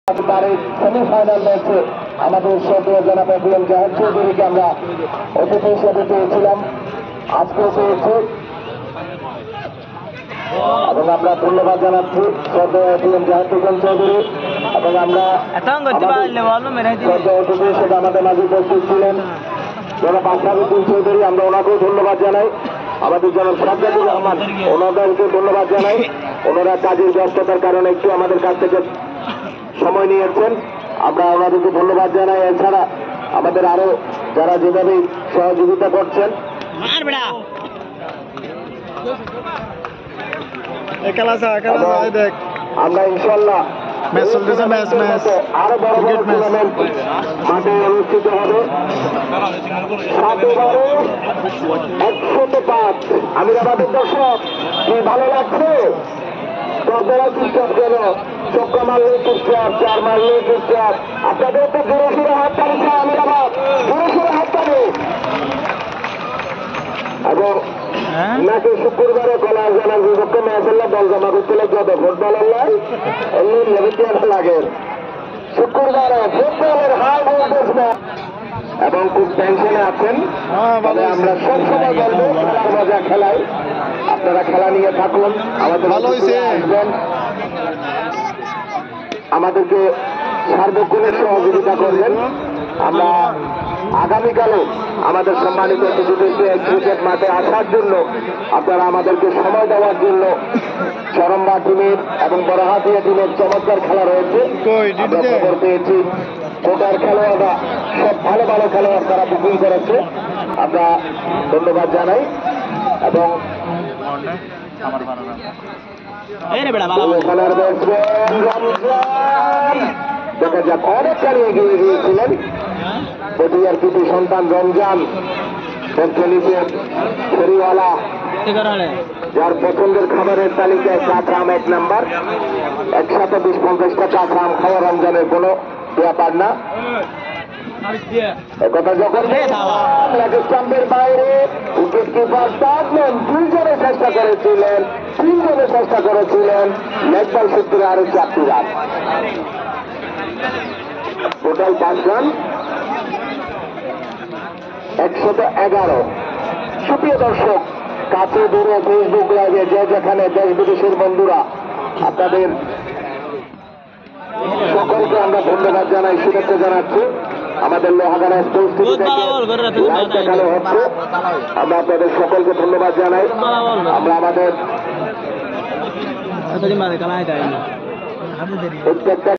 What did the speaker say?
Semifinal ম্যাচে আমাদের সদীয় জনাব এবিএম জাহেদ চৌধুরীকে আমরা অতিথি হিসেবে পেয়েছিলাম, আজকেও পেয়েছি এবং আমরা ধন্যবাদ জানাচ্ছি সদীয় এবিএম জাহেদ চৌধুরী এবং আমরা সদীয় অতিথি হিসেবে আমাদের মাঝে উপস্থিত ছিলেন জনাব আশরাফুদ্দিন চৌধুরী, আমরা ওনাকেও ধন্যবাদ জানাই। আমাদের জনাব সাজ্জাদুর রহমান, ওনাদেরকে ধন্যবাদ জানাই। ওনারা কাজের ব্যস্ততার কারণে একটু আমাদের কাছ থেকে সময় নিয়েছেন, আমরা ওনাদেরকে ধন্যবাদ জানাই। এছাড়া আমাদের আরো যারা যেভাবে সহযোগিতা করছেন, আমরা ইনশাল্লাহ আরো বড় বড় টুর্নামেন্ট মাঠে অনুষ্ঠিত হবে। 105 আমিরাবাদের দর্শক কি ভালো লাগছে? দরজারা চুপচাপ গেল, চক্র মারলে চুপচাপ, চার মারলে চুপচাপ। আপনাদের তো জোরে সুরে হাত টানছে আমিরাবাদ, জোরে সুরে হাত টানে। এবং নাকি শুক্রবারে কলা জানার বিপক্ষে ম্যাচের দল জমা করছিল যত ফুটবলের লাই এমনি লেবিটিয়ার লাগে। শুক্রবারে ফুটবলের হাই ভোল্টেজ ম্যাচ এবং খুব টেনশনে আছেন। তবে আমরা সবসময় বলবো খেলার মজা খেলাই, আপনারা খেলা নিয়ে থাকুন, আমাদের আসবেন, আমাদেরকে সার্বক্ষণিক সহযোগিতা করবেন। আমরা আগামীকালে আমাদের সম্মানিত অতিথিদেরকে ক্রিকেট মাঠে আসার জন্য, আপনারা আমাদেরকে সময় দেওয়ার জন্য, চরম্বা টিমের এবং বড়হাতিয়া টিমের চমৎকার খেলা রয়েছে, আমরা খবর পেয়েছি। কোটার খেলোয়াড়রা সব ভালো ভালো খেলোয়াড় তারা বুকিং করেছে, আমরা ধন্যবাদ জানাই। এবং দেখা যাক, অনেকখানি এগিয়ে গিয়েছিলেন পটিয়ার কৃতি সন্তান রমজান, নিচে ফেরিওয়ালা, যার পছন্দের খাবারের তালিকায় কাঁচরাম 1 নাম্বার। 120-50টা কাঁচরাম খাওয়া রমজানের কোনো ব্যাপার না। একথা যখন স্টাম্পের বাইরে উইকেট কিপার তাজম্যান 2 জনে চেষ্টা করেছিলেন, 3 জনে চেষ্টা করেছিলেন, নেকবাল সূত্রে আরো 4টি রান, টোটাল 5 রান, 111। সুপ্রিয় দর্শক, কাছে দূরে ফেসবুক লাইভে যে যেখানে দেশ বিদেশের বন্ধুরা, আপনাদের সকলকে আমরা ধন্যবাদ জানাই, শুভেচ্ছা জানাচ্ছি। আমাদের লোহাগাড়া স্পোর্টস টিভি থেকে লাইভ দেখানো হচ্ছে, আমরা আপনাদের সকলকে ধন্যবাদ জানাই। আমরা আমাদের প্রত্যেকটা